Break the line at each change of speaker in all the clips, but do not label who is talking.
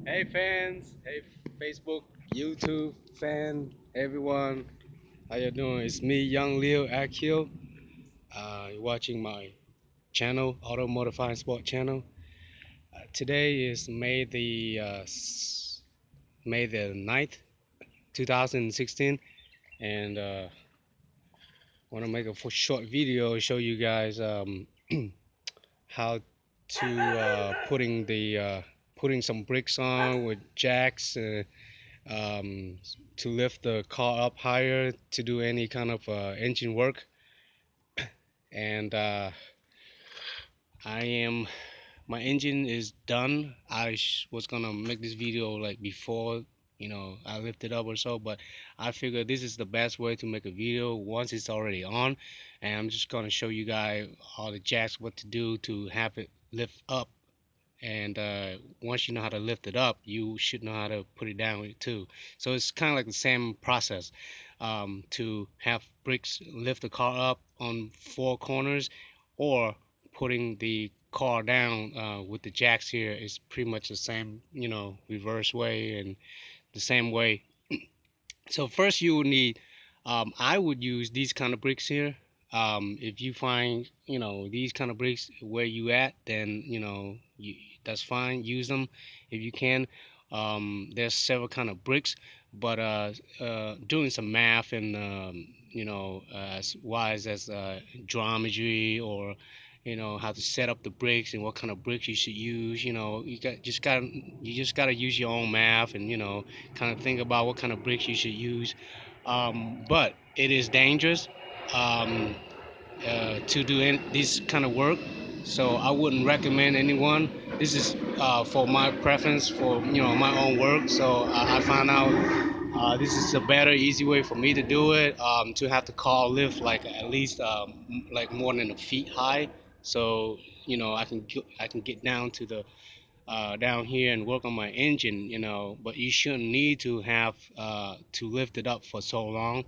Hey fans, hey Facebook, YouTube fan, everyone, how you doing? It's me, Young Leo Akil. You're watching my channel, Auto Modifying Sport channel. Today is May the 9th, 2016, and want to make a short video show you guys how to putting some bricks on with jacks. Um, to lift the car up higher to do any kind of engine work. And I am my engine is done. Was gonna make this video like before I lift it up or so, but I figure this is the best way to make a video once it's already on, and I'm just gonna show you guys all the jacks what to do to have it lift up. And once you know how to lift it up, you should know how to put it down too. So it's kind of like the same process. To have bricks lift the car up on four corners, or putting the car down with the jacks here is pretty much the same, reverse way and the same way. So first you will need, I would use these kind of bricks here. If you find, these kind of bricks where you at, then, that's fine. Use them if you can. There's several kind of bricks, but doing some math and, as wise as geometry, or how to set up the bricks and what kind of bricks you should use. You just gotta use your own math and kind of think about what kind of bricks you should use. But it is dangerous um, to do this kind of work, so I wouldn't recommend anyone. This is for my preference for my own work. So I found out this is a better, easy way for me to do it. To have the car lift like at least like more than a feet high, so I can get down to the down here and work on my engine. But you shouldn't need to have to lift it up for so long.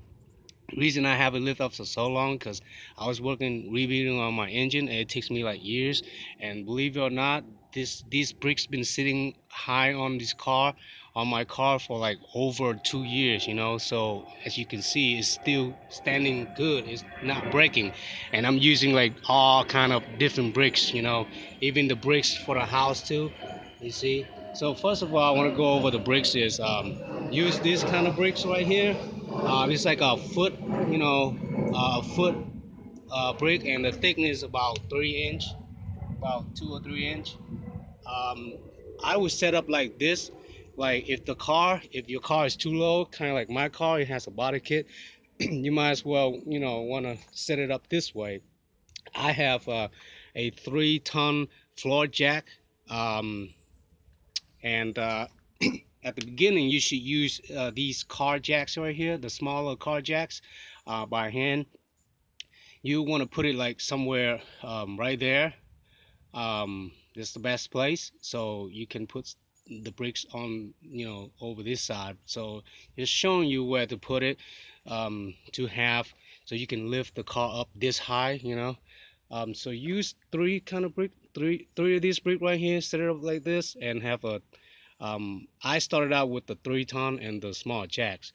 Reason I haven't lived up for so long because I was working rebuilding on my engine, and it takes me like years. And believe it or not, these bricks been sitting high on this car, on my car, for like over 2 years. So as you can see, it's still standing good. It's not breaking, and I'm using like all kind of different bricks. Even the bricks for the house too. You see. So first of all, I want to go over the bricks. Is use this kind of bricks right here. It's like a foot, a foot brick, and the thickness about 3 inch, about 2 or 3 inch. Um, I would set up like this. Like if your car is too low, kind of like my car, it has a body kit. You might as well, want to set it up this way. I have a 3-ton floor jack, um, and at the beginning you should use these car jacks right here, the smaller car jacks, by hand. You want to put it like somewhere right there. That's the best place, so you can put the bricks on, over this side. So it's showing you where to put it, to have, so you can lift the car up this high. So use three kind of brick, three of these brick right here, set it up like this, and have a I started out with the 3-ton and the small jacks.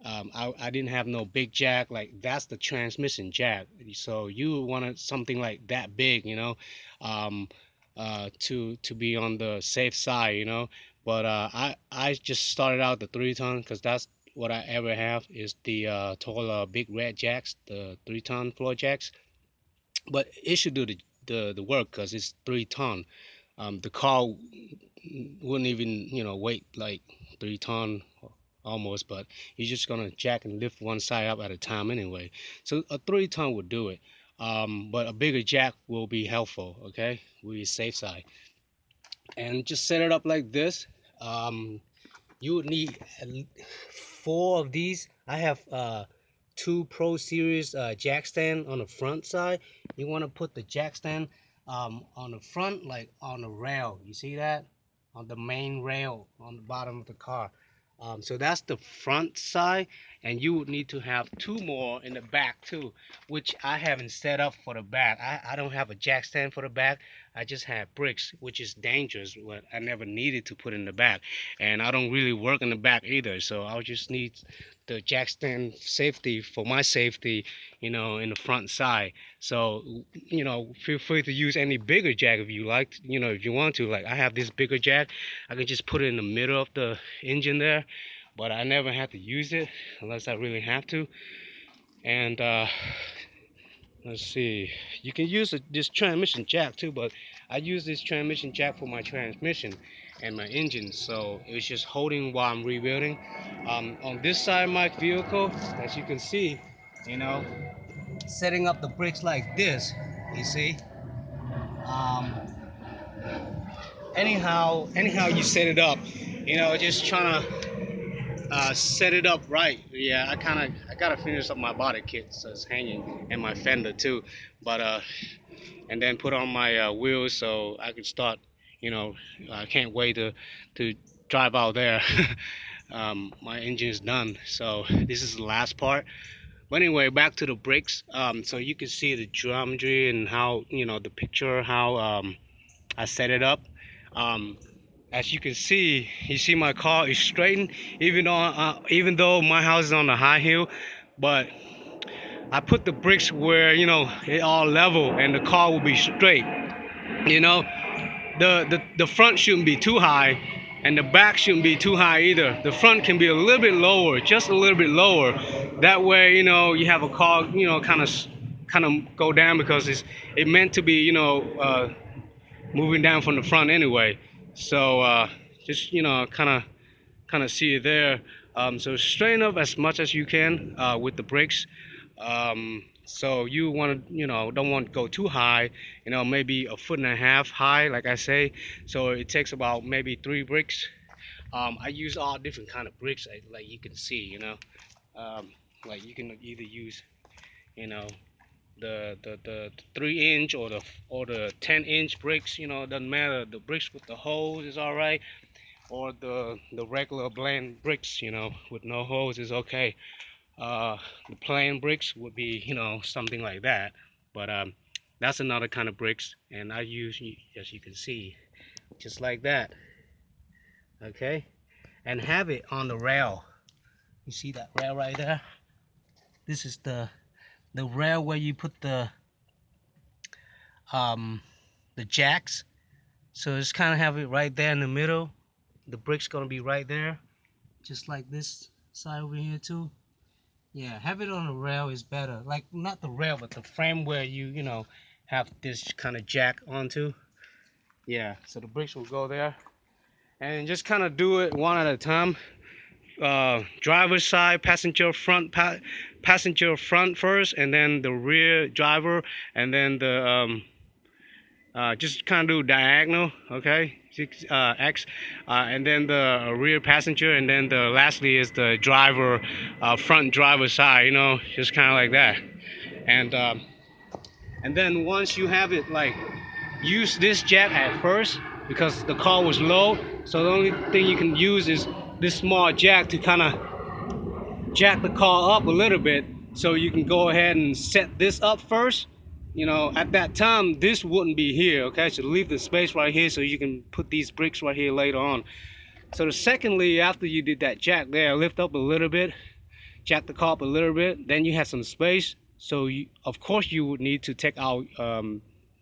I didn't have no big jack, like that's the transmission jack. So you wanted something like that big, um, to be on the safe side. But I just started out the 3-ton because that's what I ever have, is the taller big red jacks, the 3-ton floor jacks. But it should do the work because it's 3-ton. The car wouldn't even weight like 3 ton almost, but you're just gonna jack and lift one side up at a time anyway. So a 3-ton would do it, but a bigger jack will be helpful. Okay, will be safe side. And just set it up like this. You would need 4 of these. I have 2 Pro Series jack stand on the front side. You want to put the jack stand on the front, like on the rail. You see that? On the main rail on the bottom of the car. So that's the front side. and you would need to have two more in the back too, which I haven't set up for the back. I don't have a jack stand for the back. I just have bricks, which is dangerous, what I never needed to put in the back, and I don't really work in the back either, so I'll just need the jack stand safety for my safety, in the front side. So, feel free to use any bigger jack if you like, if you want to. Like I have this bigger jack, I can just put it in the middle of the engine there, but I never have to use it unless I really have to. And let's see, you can use this transmission jack too, but I use this transmission jack for my transmission and my engine, so it's just holding while I'm rebuilding. On this side of my vehicle, as you can see, you know setting up the brakes like this, you see. um, anyhow you set it up, just trying to set it up right. Yeah, I gotta finish up my body kit, so it's hanging, and my fender too. But and then put on my wheels so I can start. I can't wait to drive out there. My engine is done, so this is the last part. But anyway, back to the brakes. So you can see the geometry and how, the picture, how I set it up. Um, as you can see, you see my car is straightened, even though my house is on the high hill, but I put the bricks where, it all level and the car will be straight. You know, the front shouldn't be too high, and the back shouldn't be too high either. The front can be a little bit lower, just a little bit lower. That way, you have a car, kind of go down, because it meant to be, moving down from the front anyway. So just kind of see it there. So straighten up as much as you can with the brakes. So you want to, don't want to go too high, maybe a foot and a half high, like I say. So it takes about maybe 3 bricks. I use all different kind of bricks, like you can see, like you can either use, you know, the 3 inch or the 10-inch bricks. Doesn't matter. The bricks with the holes is all right, or the regular blend bricks, with no holes is okay. The plain bricks would be, something like that. But that's another kind of bricks, and I use, as you can see, just like that. Okay, and have it on the rail. You see that rail right there? This is the rail where you put um the jacks. So it's kind of have it right there in the middle. The brick's gonna be right there, just like this side over here too. Yeah, have it on the rail is better. Like, not the rail, but the frame where you have this kind of jack onto. Yeah, so the bricks will go there, and just kind of do it one at a time. Driver's side, passenger front first, and then the rear driver, and then the just kind of do diagonal, okay, X, and then the rear passenger, and then the lastly is the driver, front driver side, just kind of like that. And then once you have it, like, use this jack at first, because the car was low, so the only thing you can use is this small jack to kind of jack the car up a little bit, so you can go ahead and set this up first. At that time this wouldn't be here, okay, so leave the space right here so you can put these bricks right here later on. So secondly, after you did that jack there, lift up a little bit, jack the car up a little bit, then you have some space, so of course you would need to take out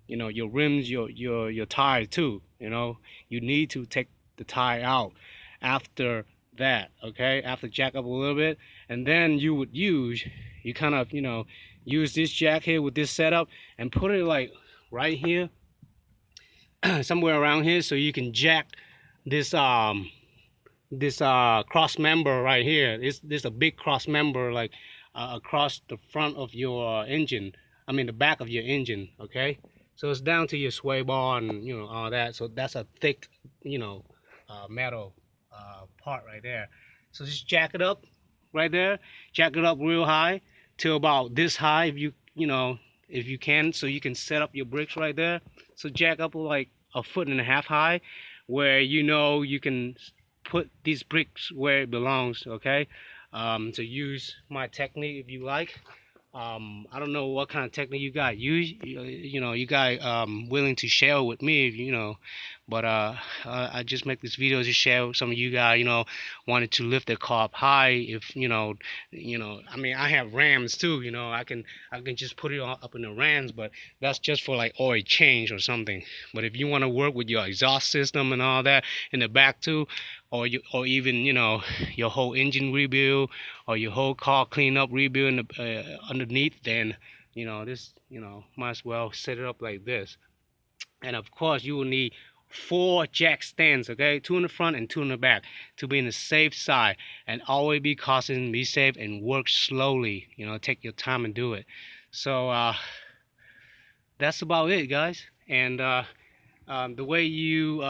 your rims, your tire too. You need to take the tire out after that, okay, after jack up a little bit. And then you kind of use this jack here with this setup and put it like right here, somewhere around here, so you can jack this cross member right here. This a big cross member, like across the front of your engine, I mean the back of your engine, okay. So it's down to your sway bar and all that. So that's a thick metal part right there. So just jack it up right there, jack it up real high to about this high, if you can, so you can set up your bricks right there. So jack up like a foot and a half high, where you can put these bricks where it belongs, okay. to use my technique if you like. I don't know what kind of technique you got. You got willing to share with me, but I just make this video to share with some of you guys, wanted to lift the car up high. If I mean, I have Rams too. I can just put it up in the Rams, but that's just for like oil change or something. But if you want to work with your exhaust system and all that in the back too, or even your whole engine rebuild or your whole car clean up rebuild underneath, then this might as well set it up like this. And of course you will need 4 jack stands, okay, 2 in the front and 2 in the back, to be in the safe side. And always be cautious, be safe, and work slowly. Take your time and do it. So that's about it, guys. And the way you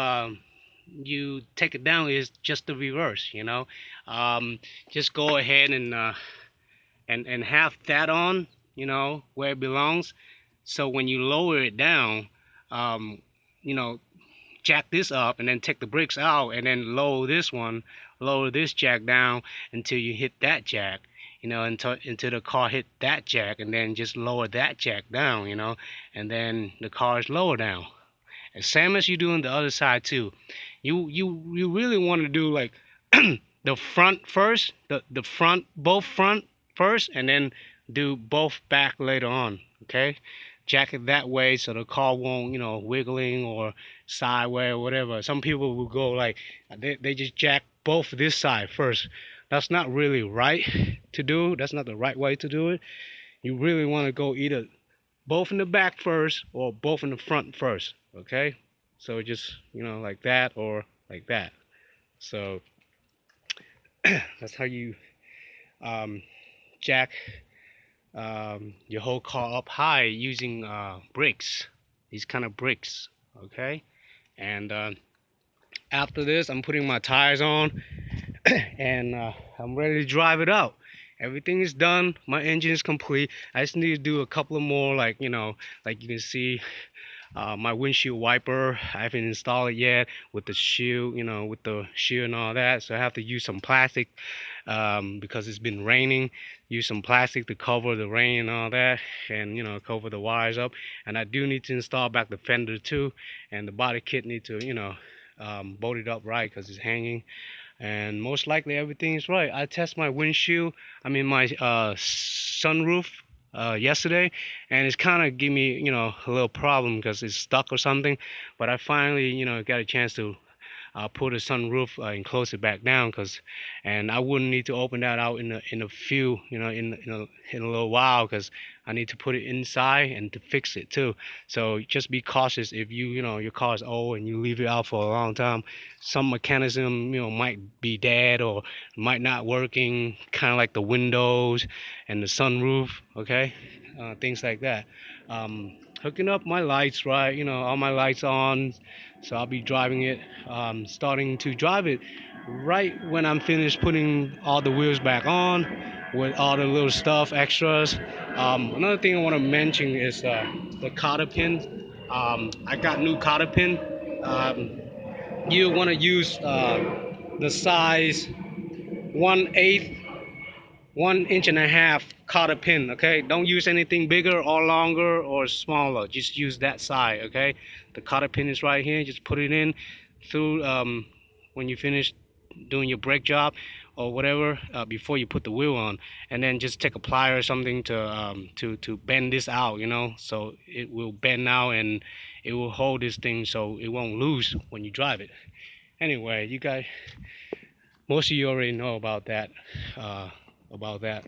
take it down is just the reverse. Just go ahead and have that on, where it belongs. So when you lower it down, um, you know, jack this up and then take the bricks out and then lower this jack down until you hit that jack, until the car hit that jack, and then just lower that jack down, and then the car is lower down. And same as you do on the other side too. You really want to do like the front first, the front, both front first, and then do both back later on. Okay, jack it that way so the car won't wiggling or sideways or whatever. Some people will go like they just jack both this side first. That's not really right to do. That's not the right way to do it. You really want to go either both in the back first or both in the front first. Okay, so just like that or like that. So that's how you jack your whole car up high using bricks, these kind of bricks. Okay, and after this I'm putting my tires on and I'm ready to drive it out. Everything is done, my engine is complete. I just need to do a couple of more, like like you can see my windshield wiper. I haven't installed it yet with the shield, with the shield and all that. So I have to use some plastic because it's been raining. Use some plastic to cover the rain and all that, and cover the wires up. And I do need to install back the fender too, and the body kit need to bolt it up right because it's hanging. And most likely everything is right. I test my windshield, I mean my sunroof yesterday, and it's kind of give me a little problem because it's stuck or something. But I finally got a chance to pull the sunroof and close it back down, and I wouldn't need to open that out in a few in a little while, because I need to put it inside and to fix it too. So just be cautious. If your car is old and you leave it out for a long time, some mechanism might be dead or might not working, kind of like the windows and the sunroof. Okay, things like that. Hooking up my lights, right, all my lights on, so I'll be driving it, starting to drive it right when I'm finished putting all the wheels back on with all the little stuff extras. Another thing I want to mention is the cotter pin. I got new cotter pin. You want to use the size 1/8, 1.5 inch cotter pin. Okay, don't use anything bigger or longer or smaller, just use that size. Okay, the cotter pin is right here. Just put it in through when you finish doing your brake job or whatever, before you put the wheel on, and then just take a plier or something to bend this out, so it will bend out and it will hold this thing so it won't lose when you drive it. Anyway, you guys, most of you already know about that. About that.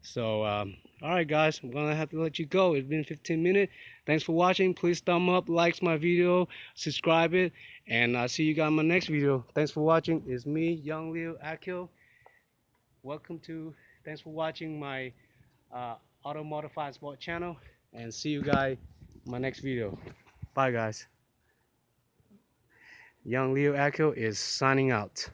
So, all right, guys, I'm gonna have to let you go. It's been 15 minutes. Thanks for watching. Please thumb up, likes my video, subscribe it, and I'll see you guys in my next video. Thanks for watching. It's me, Young Leo Akil. Thanks for watching my Auto Modified Sport channel, and see you guys in my next video. Bye, guys. Young Leo Akil is signing out.